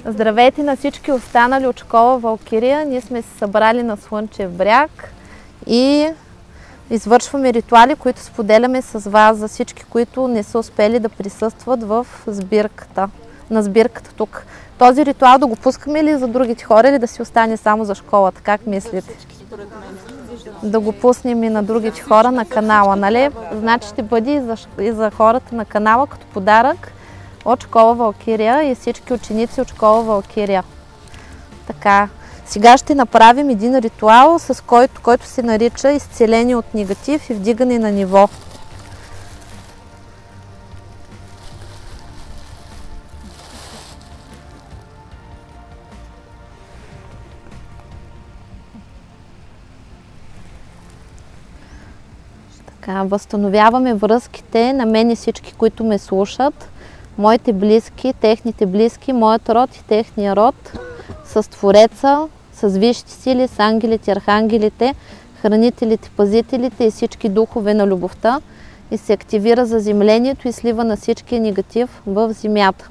Здравейте на всички останали от школа Валкирия. Ние сме се събрали на Слънчев бряг и извършваме ритуали, които споделяме с вас за всички, които не са успели да присъстват в на сбирката тук. Този ритуал да го пускаме ли за другите хора или да си остане само за школата? Как мислите? Да го пуснем и на другите хора на канала, нали? Значи ще бъде и за хората на канала като подарък от школа Валкирия и всички ученици от школа Валкирия. Така, сега ще направим един ритуал, с който се нарича изцеление от негатив и вдигане на ниво. Така, възстановяваме връзките на мен и всички, които ме слушат. Моите близки, техните близки, моят род и техния род, с Твореца, с висшите сили, с ангелите, архангелите, хранителите, пазителите и всички духове на любовта и се активира заземлението и слива на всичкия негатив в земята.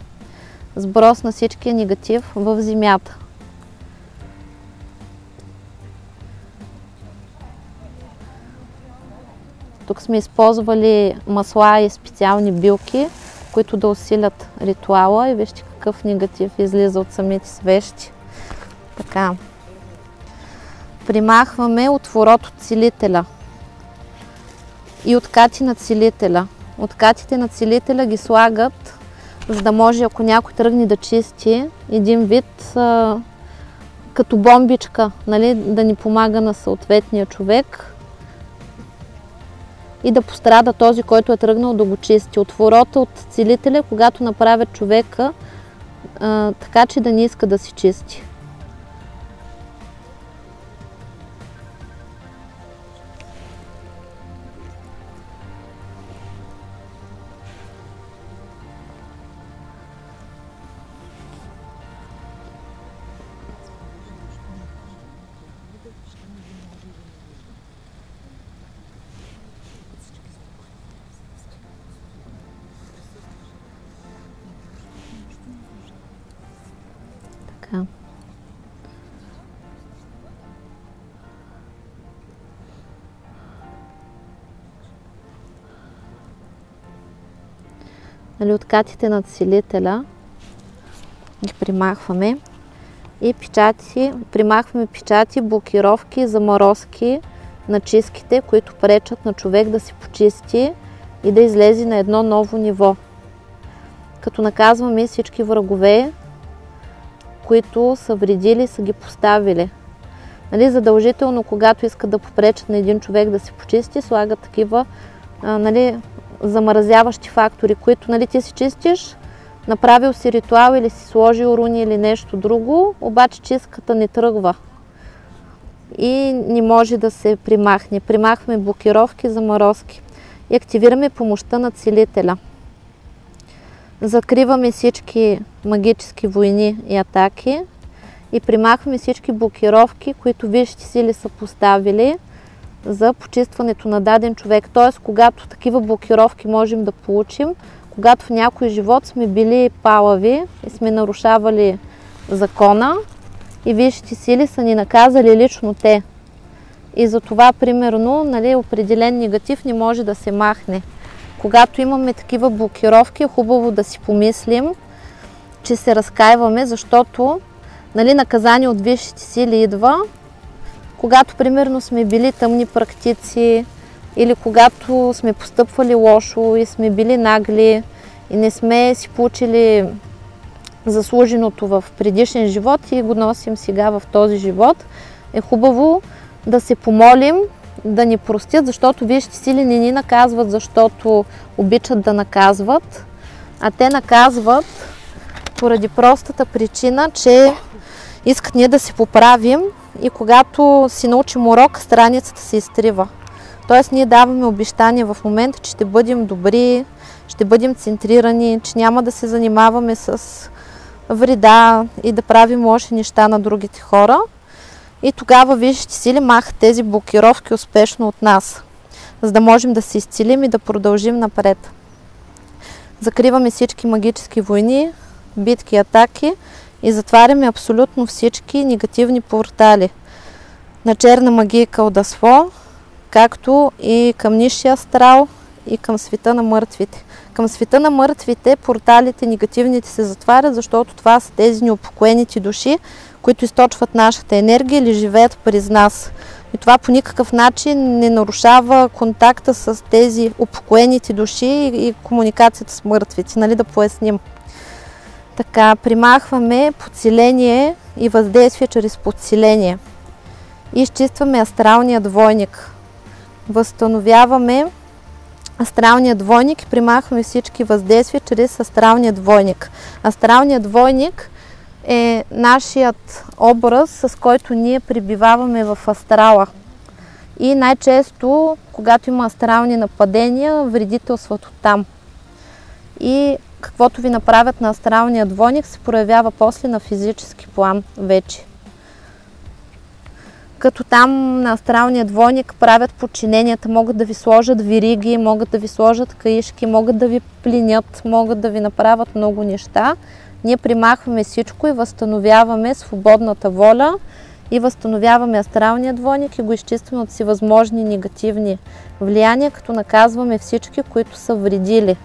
Сброс на всичкия негатив в земята. Тук сме използвали масла и специални билки, които да усилят ритуала и вижте какъв негатив излиза от самите свещи. Така. Примахваме отворот от целителя и откати на целителя. Откатите на целителя ги слагат, за да може, ако някой тръгне да чисти, един вид като бомбичка, нали, да ни помага на съответния човек и да пострада този, който е тръгнал да го чисти. Отворота от целителя, когато направят човека така, че да не иска да си чисти. Нали, откатите на целителя ги примахваме и печати, примахваме печати, блокировки, заморозки на чистките, които пречат на човек да се почисти и да излезе на едно ново ниво. Като наказваме всички врагове, които са вредили, са ги поставили. Нали, задължително, когато искат да попречат на един човек да се почисти, слагат такива замразяващи фактори, които, нали, ти си чистиш, направил си ритуал или си сложил руни или нещо друго, обаче чистката не тръгва и не може да се примахне. Примахваме блокировки, заморозки и активираме помощта на целителя. Закриваме всички магически войни и атаки и примахваме всички блокировки, които висшите сили са поставили за почистването на даден човек. Т.е. когато такива блокировки можем да получим, когато в някой живот сме били палави и сме нарушавали закона и висшите сили са ни наказали лично те. И за това, примерно, нали, определен негатив не може да се махне. Когато имаме такива блокировки, е хубаво да си помислим, че се разкаиваме, защото, нали, наказание от висшите сили идва, когато, примерно, сме били тъмни практици или когато сме постъпвали лошо и сме били нагли и не сме си получили заслуженото в предишен живот и го носим сега в този живот, е хубаво да се помолим да ни простят, защото висшите сили не ни наказват, защото обичат да наказват, а те наказват поради простата причина, че искат ние да се поправим и когато си научим урок, страницата се изтрива. Тоест ние даваме обещание в момента, че ще бъдем добри, ще бъдем центрирани, че няма да се занимаваме с вреда и да правим лоши неща на другите хора. И тогава висшите сили махат тези блокировки успешно от нас, за да можем да се изцелим и да продължим напред. Закриваме всички магически войни, битки, атаки и затваряме абсолютно всички негативни портали на черна магия и колдовство, както и към нисшия астрал и към света на мъртвите. Към света на мъртвите порталите негативните се затварят, защото това са тези неупокоените души, които източват нашата енергия или живеят през нас. И това по никакъв начин не нарушава контакта с тези упокоените души и комуникацията с мъртвите, нали, да поясним. Така, примахваме подсиление и въздействие чрез подсиление. Изчистваме астралния двойник. Възстановяваме астралния двойник и примахваме всички въздействия чрез астралния двойник. Астралният двойник е нашият образ, с който ние пребиваваме в астрала. И най-често, когато има астрални нападения, вредителството там. И каквото ви направят на астралния двойник, се проявява после на физически план вече. Като там на астралния двойник правят подчиненията, могат да ви сложат вериги, могат да ви сложат каишки, могат да ви пленят, могат да ви направят много неща. Ние примахваме всичко и възстановяваме свободната воля и възстановяваме астралния двойник и го изчистваме от всевъзможни негативни влияния, като наказваме всички, които са вредили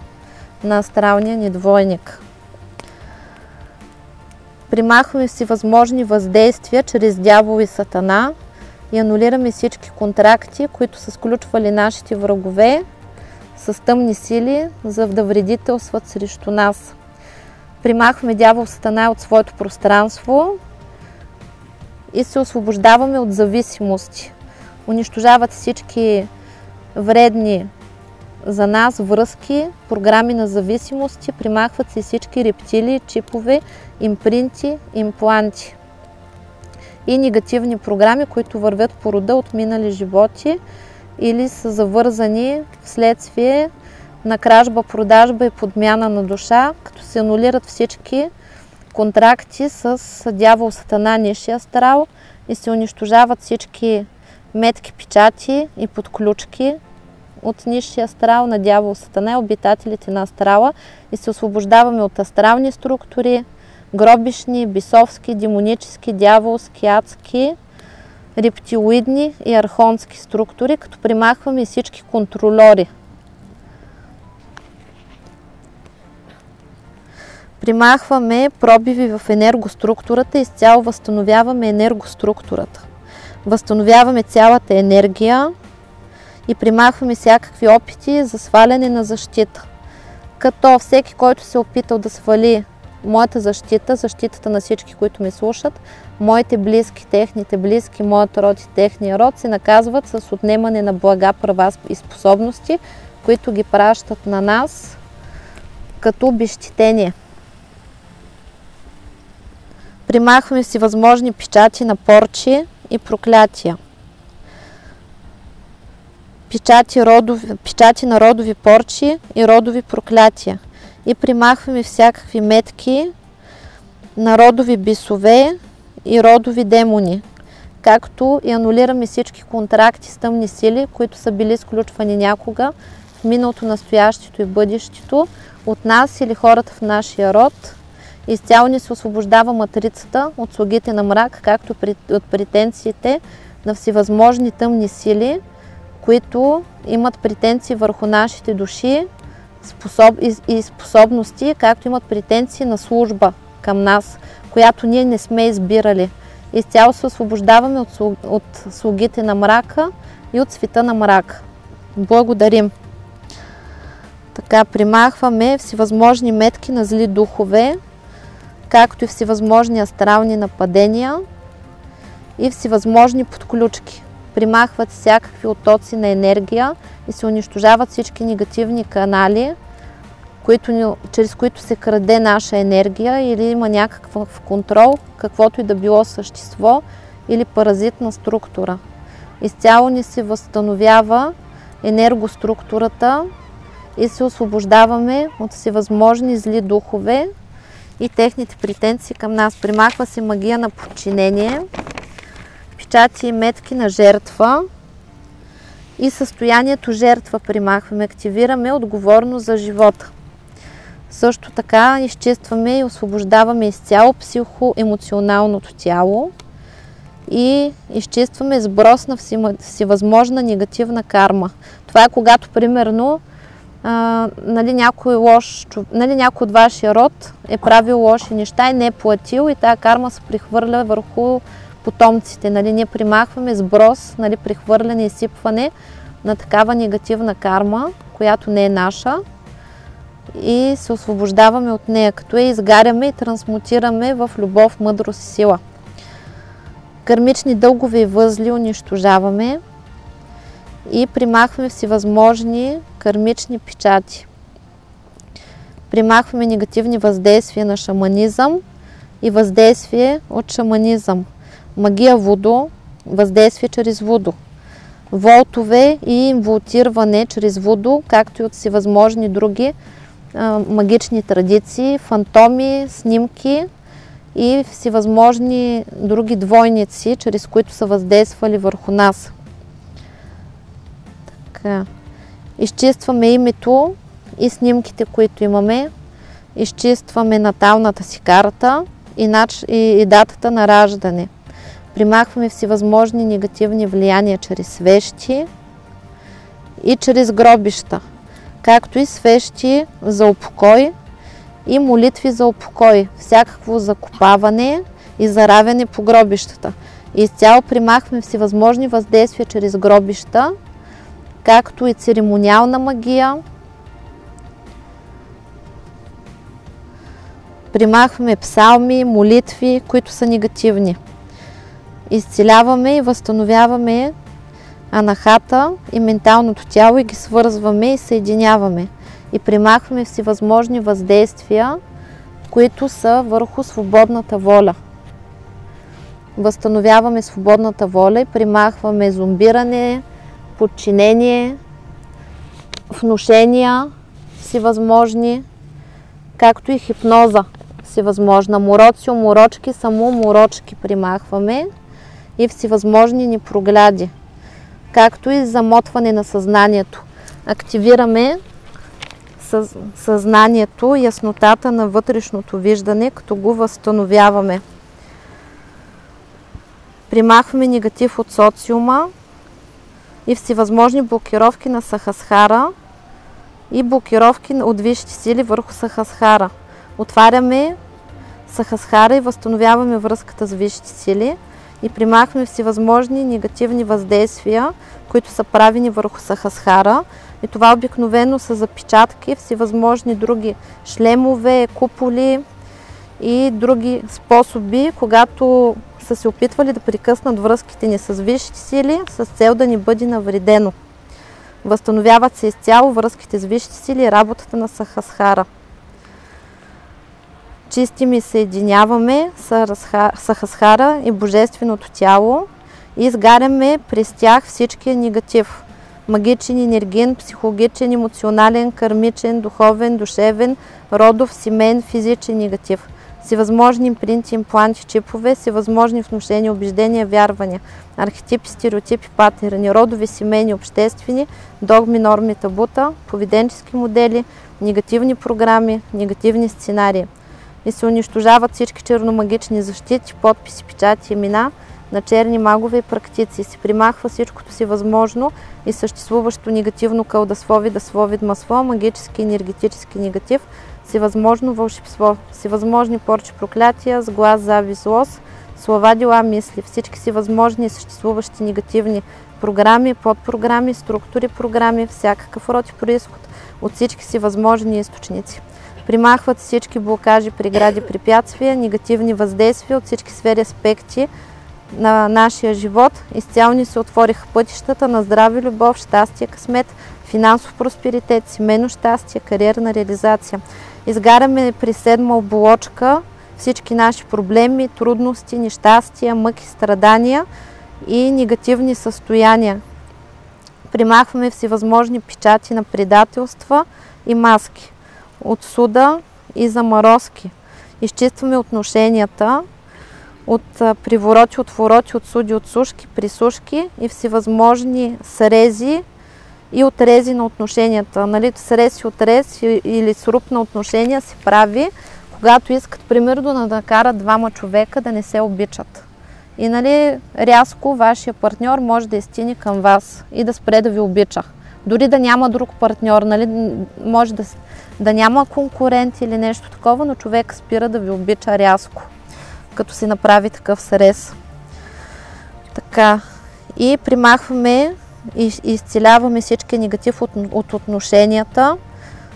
на астралния ни двойник. Примахваме всевъзможни въздействия чрез дявол и сатана и анулираме всички контракти, които са сключвали нашите врагове с тъмни сили, за да вредителстват срещу нас. Примахваме дявол сатана от своето пространство и се освобождаваме от зависимости. Унищожават всички вредни за нас връзки, програми на зависимости, примахват се всички рептилии, чипове, импринти, импланти и негативни програми, които вървят по рода от минали животи или са завързани вследствие на кражба, продажба и подмяна на душа, като се анулират всички контракти с дявол, сатана, нисшия астрал и се унищожават всички метки, печати и подключки от нисшия астрал на дявол, сатана и обитателите на астрала и се освобождаваме от астрални структури, гробишни, бесовски, демонически, дяволски, адски, рептилоидни и архонски структури, като примахваме всички контролери. Примахваме пробиви в енергоструктурата и изцяло възстановяваме енергоструктурата. Възстановяваме цялата енергия и примахваме всякакви опити за сваляне на защита. Като всеки, който се е опитал да свали моята защита, защитата на всички, които ме слушат, моите близки, техните близки, моят род и техния род се наказват с отнемане на блага, права и способности, които ги пращат на нас като обезщетение. Примахваме всевъзможни печати на порчи и проклятия. Печати на родови порчи и родови проклятия. И примахваме всякакви метки на родови бесове и родови демони, както и анулираме всички контракти с тъмни сили, които са били сключвани някога в миналото, настоящето и бъдещето от нас или хората в нашия род. Изцяло ни се освобождава матрицата от слугите на мрак, както от претенциите на всевъзможни тъмни сили, които имат претенции върху нашите души и способности, както имат претенции на служба към нас, която ние не сме избирали. Изцяло се освобождаваме от слугите на мрака и от света на мрака. Благодарим! Така, примахваме всевъзможни метки на зли духове, както и всевъзможни астрални нападения и всевъзможни подключки. Примахват всякакви оттоци на енергия и се унищожават всички негативни канали, чрез които се краде наша енергия или има някакъв контрол, каквото и да било същество или паразитна структура. Изцяло ни се възстановява енергоструктурата и се освобождаваме от всевъзможни зли духове и техните претенции към нас. Примахва се магия на подчинение, печати и метки на жертва и състоянието жертва примахваме. Активираме отговорност за живота. Също така изчистваме и освобождаваме изцяло психоемоционалното тяло и изчистваме сброс на всевъзможна негативна карма. Това е когато, примерно, някой от вашия род е правил лоши неща и не е платил и тая карма се прехвърля върху потомците. Ние примахваме сброс, прехвърляне и изсипване на такава негативна карма, която не е наша, и се освобождаваме от нея, като я изгаряме и трансмутираме в любов, мъдрост и сила. Кармични дългове и възли унищожаваме и примахваме всевъзможни кармични печати. Примахваме негативни въздействия на шаманизъм и въздействие от шаманизъм. Магия вудо, въздействие чрез вудо. Волтове и инволтиране чрез вудо, както и от всевъзможни други магични традиции, фантоми, снимки и всевъзможни други двойници, чрез които са въздействали върху нас. Така. Изчистваме името и снимките, които имаме. Изчистваме наталната си карта и датата на раждане. Примахваме всевъзможни негативни влияния чрез свещи и чрез гробища, както и свещи за упокой и молитви за упокой, всякакво закопаване и заравяне по гробищата. И изцяло примахваме всевъзможни въздействия чрез гробища, както и церемониална магия. Примахваме псалми, молитви, които са негативни. Изцеляваме и възстановяваме анахата и менталното тяло и ги свързваме и съединяваме. И примахваме всевъзможни въздействия, които са върху свободната воля. Възстановяваме свободната воля и примахваме зомбиране, подчинение, внушения всевъзможни, както и хипноза всевъзможна. Мороци, уморочки, самоуморочки примахваме и всевъзможни непрогляди, както и замотване на съзнанието. Активираме съзнанието, яснотата на вътрешното виждане, като го възстановяваме. Примахваме негатив от социума и всевъзможни блокировки на Сахасрара и блокировки от висшите сили върху Сахасрара. Отваряме Сахасрара и възстановяваме връзката с висшите сили и примахваме всевъзможни негативни въздействия, които са правени върху Сахасрара. И това обикновено са запечатки, всевъзможни други шлемове, куполи и други способи, когато са се опитвали да прекъснат връзките ни с висшите сили с цел да ни бъде навредено. Възстановяват се изцяло връзките с висшите сили и работата на Сахасрара. Чистим и съединяваме Сахасрара и божественото тяло и изгаряме през тях всичкия негатив. Магичен, енергиен, психологичен, емоционален, кармичен, духовен, душевен, родов, семейен, физичен негатив. Всевъзможни импринти, импланти, чипове, всевъзможни внушения, убеждения, вярвания, архетипи, стереотипи, патерни, родови, семейни, обществени, догми, норми, табута, поведенчески модели, негативни програми, негативни сценарии. И се унищожават всички черномагични защити, подписи, печати, имена на черни магове и практици. Се примахва всичкото си възможно и съществуващо негативно кълдаслови, даслови, масло, магически, енергетически негатив, всевъзможно вълшебство, всевъзможни порчи, проклятия, сглаз, завист, злост, слова, дела, мисли, всички си възможни и съществуващи негативни програми, подпрограми, структури, програми, всякакъв род и произход от всички си възможни източници. Примахват всички блокажи, прегради, препятствия, негативни въздействия от всички сфери, аспекти на нашия живот. Изцяло ни се отвориха пътищата на здраве, любов, щастие, късмет, финансов просперитет, семейно щастие, кариерна реализация. Изгаряме при седма оболочка всички наши проблеми, трудности, нещастия, мъки, страдания и негативни състояния. Примахваме всевъзможни печати на предателства и маски от суда и заморозки. Изчистваме отношенията от привороти, отвороти, от суди, от сушки, присушки и всевъзможни срези и отрези на отношенията. Нали, срез и отрез или сруб на отношения се прави, когато искат, примерно, да накарат двама човека да не се обичат. И нали, рязко вашия партньор може да изтини към вас и да спре да ви обича. Дори да няма друг партньор, нали, може да няма конкурент или нещо такова, но човек спира да ви обича рязко, като си направи такъв срез. Така. И примахваме и изцеляваме всички негатив от отношенията.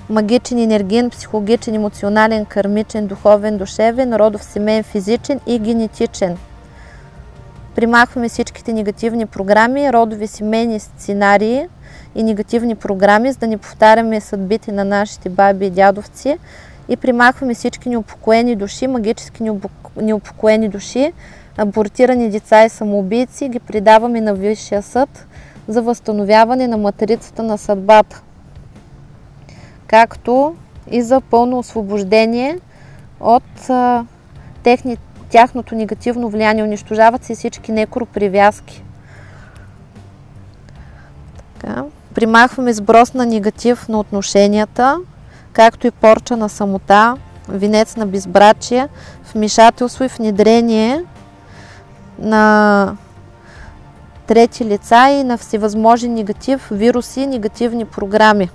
Магичен, енергиен, психологичен, емоционален, кармичен, духовен, душевен, родов, семейен, физичен и генетичен. Примахваме всичките негативни програми, родови, семейни сценарии и негативни програми, за да не повтаряме съдбите на нашите баби и дядовци. И примахваме всички неупокоени души, магически неупокоени души, абортирани деца и самоубийци, ги предаваме на Висшия съд за възстановяване на матрицата на съдбата, както и за пълно освобождение от тяхното негативно влияние. Унищожават се всички некропривязки. Така. Примахваме сброс на негатив на отношенията, както и порча на самота, венец на безбрачие, вмешателство и внедрение на трети лица и на всевъзможен негатив, вируси, негативни програми.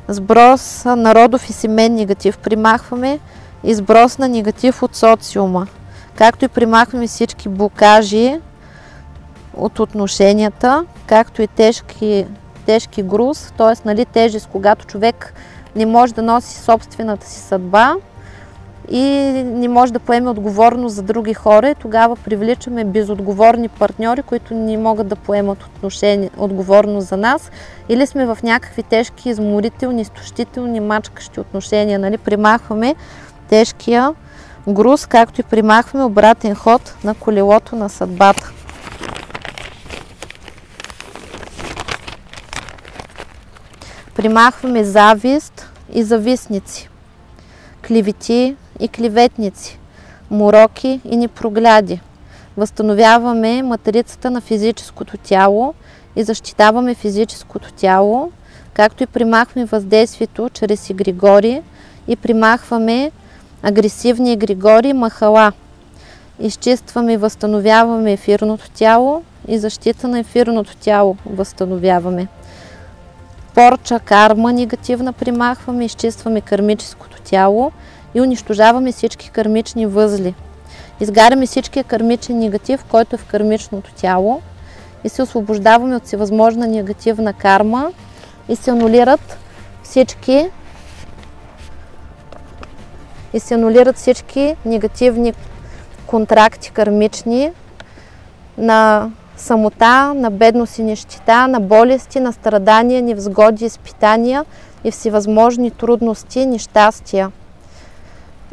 Сброс на родов и семейен негатив примахваме и сброс на негатив от социума, както и примахваме всички блокажи от отношенията, както и тежки груз, т.е. нали, тежест, когато човек не може да носи собствената си съдба и не може да поеме отговорност за други хора. Тогава привличаме безотговорни партньори, които не могат да поемат отговорност за нас, или сме в някакви тежки, изморителни, изтощителни, мачкащи отношения. Нали? Примахваме тежкия груз, както и примахваме обратен ход на колелото на съдбата. Примахваме завист и завистници, клевети и клеветници, мороки и непрогляди. Възстановяваме матрицата на физическото тяло и защитаваме физическото тяло, както и примахваме въздействието чрез егрегори и примахваме агресивни егрегори, махала. Изчистваме и възстановяваме ефирното тяло и защита на ефирното тяло възстановяваме. Порча, карма негативна примахваме, изчистваме кармическото тяло и унищожаваме всички кармични възли. Изгаряме всичкия кармичен негатив, който е в кармичното тяло и се освобождаваме от всевъзможна негативна карма и се анулират всички негативни контракти кармични на самота, на бедност и нищета, на болести, на страдания, невзгоди, изпитания и всевъзможни трудности, нещастия.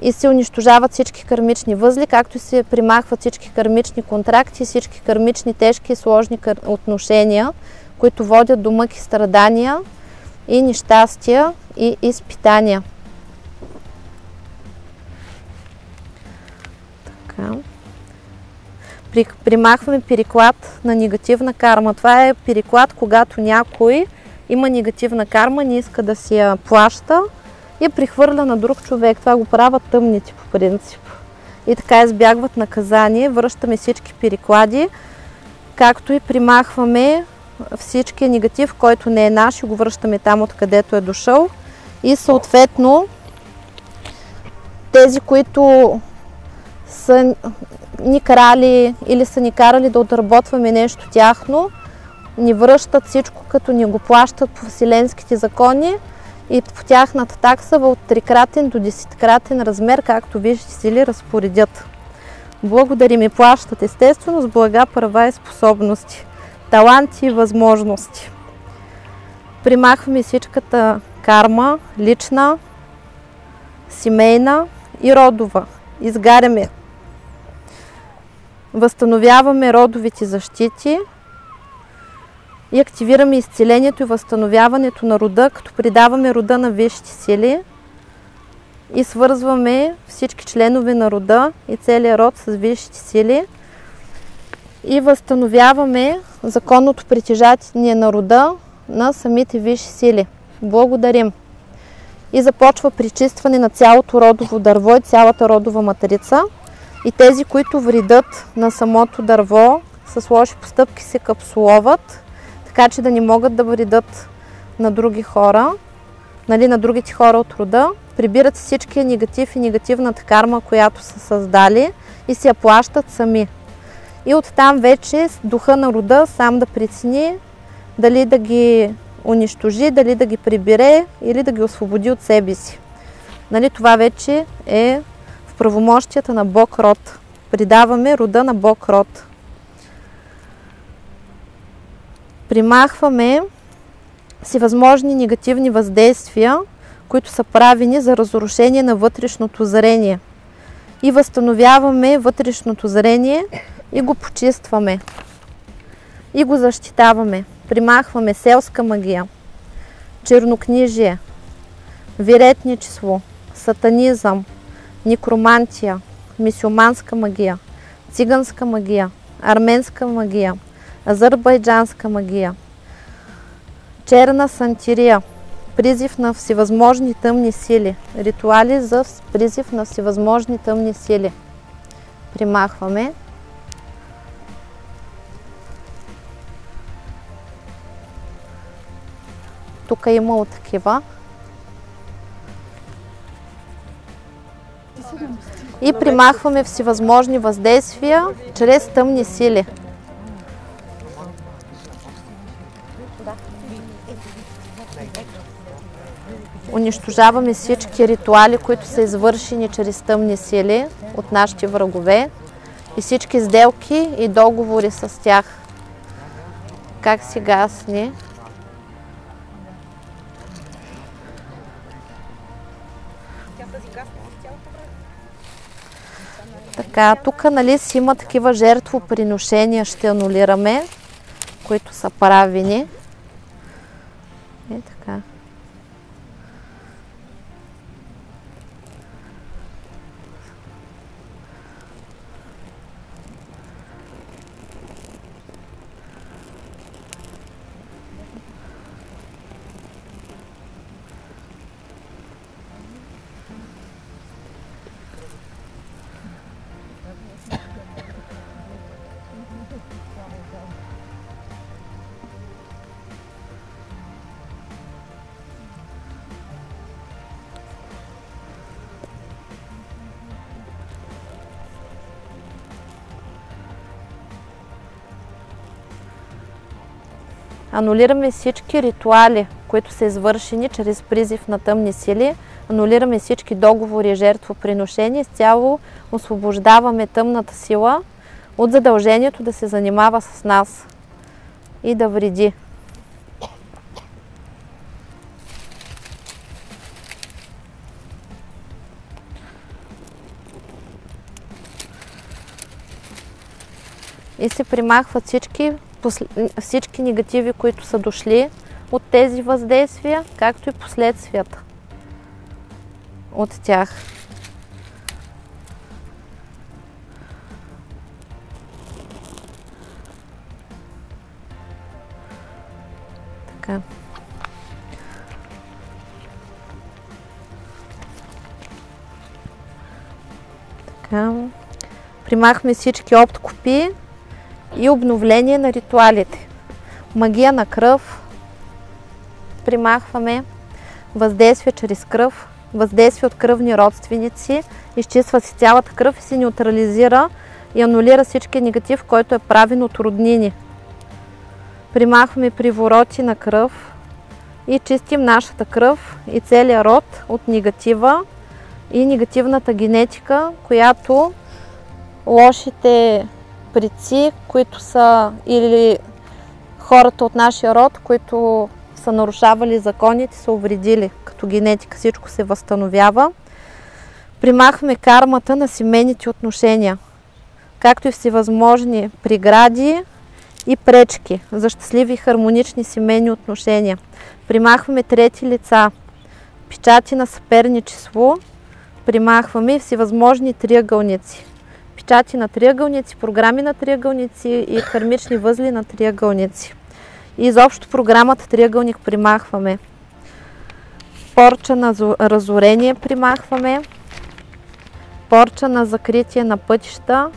И се унищожават всички кармични възли, както и се примахват всички кармични контракти, всички кармични тежки и сложни отношения, които водят до мъки, страдания и нещастия и изпитания. Така. Примахваме переклад на негативна карма. Това е переклад, когато някой има негативна карма, не иска да си я плаща и прехвърля на друг човек. Това го правят тъмните по принцип. И така избягват наказание. Връщаме всички переклади, както и примахваме всички негатив, който не е наш, и го връщаме там, откъдето е дошъл. И съответно тези, които са ни карали или са ни карали да отработваме нещо тяхно, ни връщат всичко, като ни го плащат по вселенските закони и по тяхната такса от 3-кратен до 10-кратен размер, както виждате сили разпоредят. Благодарим и плащат естествено с блага, права и способности, таланти и възможности. Примахваме всичката карма, лична, семейна и родова. Изгаряме. Възстановяваме родовите защити и активираме изцелението и възстановяването на рода, като придаваме рода на висшите сили и свързваме всички членове на рода и целия род с висшите сили и възстановяваме законното притежание на рода на самите висши сили. Благодарим. И започва пречистване на цялото родово дърво и цялата родова матрица. И тези, които вредят на самото дърво, с лоши постъпки се капсуловат, така че да не могат да вредят на други хора, на другите хора от рода. Прибират всичкия негатив и негативната карма, която са създали и си я плащат сами. И оттам вече духа на рода сам да прецени дали да ги унищожи, дали да ги прибере или да ги освободи от себе си. Това вече е в правомощията на Бог род. Придаваме рода на Бог род. Примахваме всевъзможни негативни въздействия, които са правени за разрушение на вътрешното зрение. И възстановяваме вътрешното зрение и го почистваме. И го защитаваме. Примахваме селска магия, чернокнижие, виретничество, сатанизъм, некромантия, мюсюлманска магия, циганска магия, арменска магия, азербайджанска магия, черна сантирия, призив на всевъзможни тъмни сили, ритуали за призив на всевъзможни тъмни сили. Примахваме. Тук е имало такива. И примахваме всевъзможни въздействия чрез тъмни сили. Унищожаваме всички ритуали, които са извършени чрез тъмни сили от нашите врагове и всички сделки и договори с тях. Как си гасни. Така, тук си има такива жертвоприношения, ще анулираме, които са правени. И така. Анулираме всички ритуали, които са извършени чрез призив на тъмни сили. Анулираме всички договори и жертвоприношения. Изцяло освобождаваме тъмната сила от задължението да се занимава с нас и да вреди. И се примахват всички негативи, които са дошли от тези въздействия, както и последствията от тях. Така. Така. Примахме всички откупи и обновление на ритуалите. Магия на кръв. Примахваме въздействие чрез кръв, въздействие от кръвни родственици. Изчиства си цялата кръв и се неутрализира и анулира всички негатив, който е правен от роднини. Примахваме привороти на кръв и чистим нашата кръв и целия род от негатива и негативната генетика, която лошите предци, които са или хората от нашия род, които са нарушавали законите, са увредили. Като генетика всичко се възстановява. Примахваме кармата на семейните отношения, както и всевъзможни прегради и пречки за щастливи и хармонични семейни отношения. Примахваме трети лица, печати на съперничество, примахваме всевъзможни триъгълници. Печати на триъгълници, програми на триъгълници и кармични възли на триъгълници. И изобщо програмата триъгълник примахваме. Порча на разорение примахваме. Порча на закритие на пътища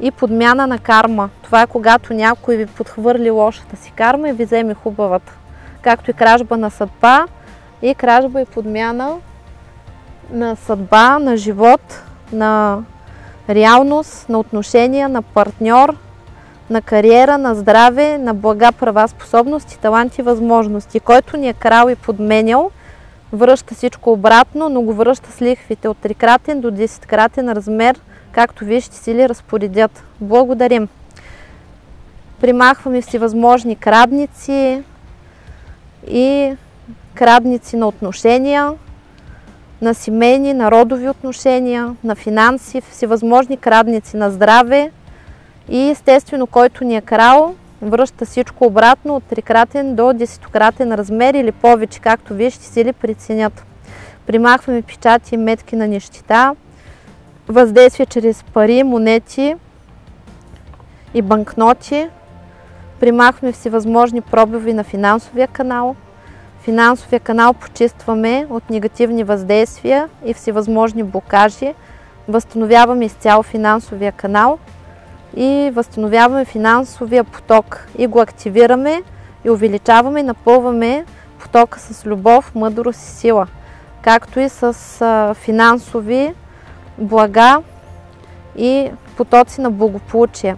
и подмяна на карма. Това е когато някой ви подхвърли лошата си карма и ви вземе хубавата. Както и кражба на съдба и кражба и подмяна на съдба, на живот, на реалност, на отношения, на партньор, на кариера, на здраве, на блага, права, способности, таланти, възможности. Който ни е крал и подменял, връща всичко обратно, но го връща с лихвите от 3-кратен до 10-кратен размер, както висшите сили разпоредят. Благодарим! Примахваме всевъзможни крадници и крадници на отношения, на семейни, на родови отношения, на финанси, всевъзможни крадници на здраве и естествено, който ни е крал, връща всичко обратно от 3-кратен до 10-кратен размер или повече, както висшите сили преценят. Примахваме печати и метки на нищета, въздействие чрез пари, монети и банкноти. Примахваме всевъзможни пробиви на финансовия канал. Финансовия канал почистваме от негативни въздействия и всевъзможни блокажи. Възстановяваме изцяло финансовия канал и възстановяваме финансовия поток и го активираме и увеличаваме и напълваме потока с любов, мъдрост и сила, както и с финансови блага и потоци на благополучие.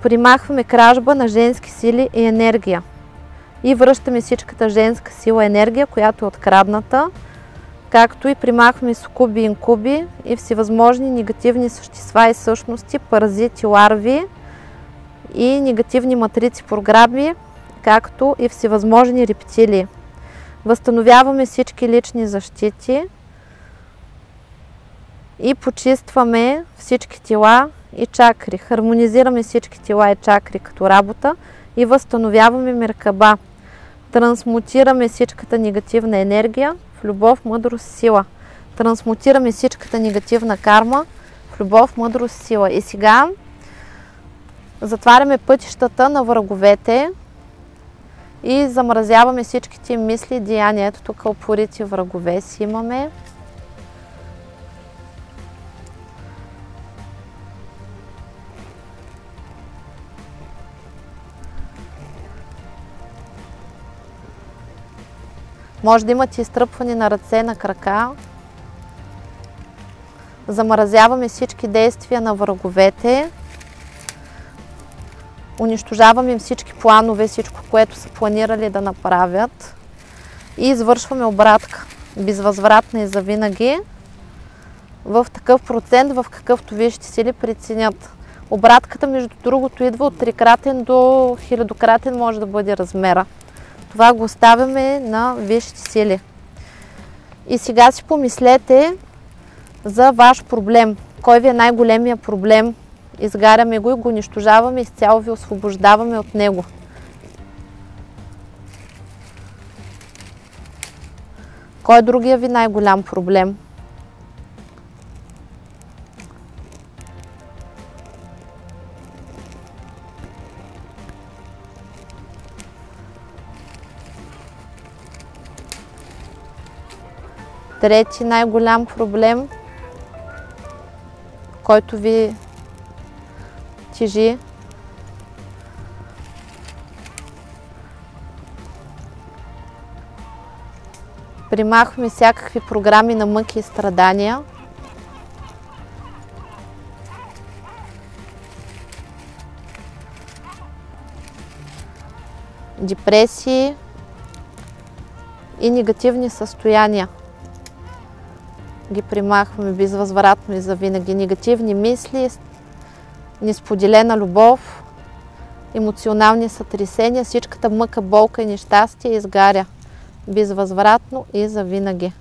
Примахваме кражба на женски сили и енергия и връщаме всичката женска сила и енергия, която е открадната, както и примахваме сукуби, инкуби и всевъзможни негативни същества и същности, паразити, ларви и негативни матрици, програми, както и всевъзможни рептилии. Възстановяваме всички лични защити и почистваме всички тела и чакри. Хармонизираме всички тела и чакри като работа и възстановяваме Меркаба. Трансмутираме всичката негативна енергия в любов, мъдрост, сила. Трансмутираме всичката негативна карма в любов, мъдрост, сила. И сега затваряме пътищата на враговете и замразяваме всичките им мисли и деяния. Ето тук упорити врагове си имаме. Може да имате изтръпване на ръце, на крака. Замразяваме всички действия на враговете. Унищожаваме им всички планове, всичко, което са планирали да направят. И извършваме обратка, безвъзвратна и завинаги, в такъв процент, в какъвто висшите сили преценят. Обратката, между другото, идва от 3-кратен до 1000-кратен може да бъде размера. Това го оставяме на висшите сили. И сега си помислете за ваш проблем. Кой ви е най-големия проблем? Изгаряме го и го унищожаваме, изцяло ви освобождаваме от него. Кой е другия ви най-голям проблем? Трети най-голям проблем, който ви тежи. Примахваме всякакви програми на мъки и страдания. Депресии и негативни състояния. Ги примахваме безвъзвратно и завинаги. Негативни мисли, несподелена любов, емоционални сътресения, всичката мъка, болка и нещастие изгаря безвъзвратно и завинаги.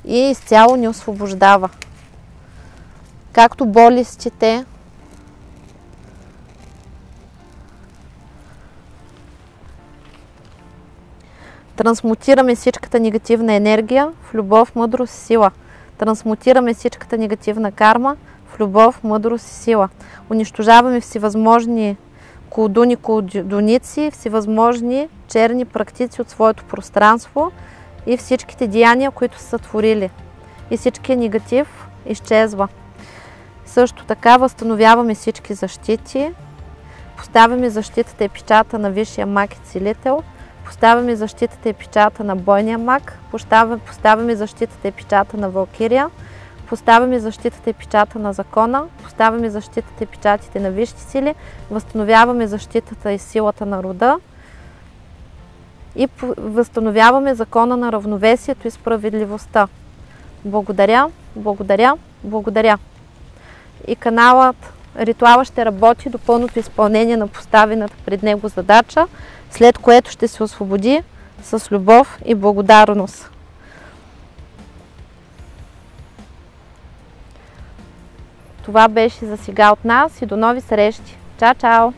И изцяло ни освобождава. Както болестите, трансмутираме всичката негативна енергия в любов, мъдрост и сила. Трансмутираме всичката негативна карма в любов, мъдрост и сила. Унищожаваме всевъзможни колдуни, колдуници, всевъзможни черни практици от своето пространство и всичките деяния, които са творили. И всичкият негатив изчезва. Също така възстановяваме всички защити, поставяме защитата и печата на Висшия маг и целител, поставяме защитата и печата на бойния маг, поставяме защитата и печата на Валкирия, поставяме защитата и печата на закона, поставяме защитата и печатите на висши сили, възстановяваме защитата и силата на рода и възстановяваме закона на равновесието и справедливостта. Благодаря, благодаря, благодаря. И ритуала ще работи до пълното изпълнение на поставената пред него задача, след което ще се освободи с любов и благодарност. Това беше за сега от нас и до нови срещи. Чао, чао!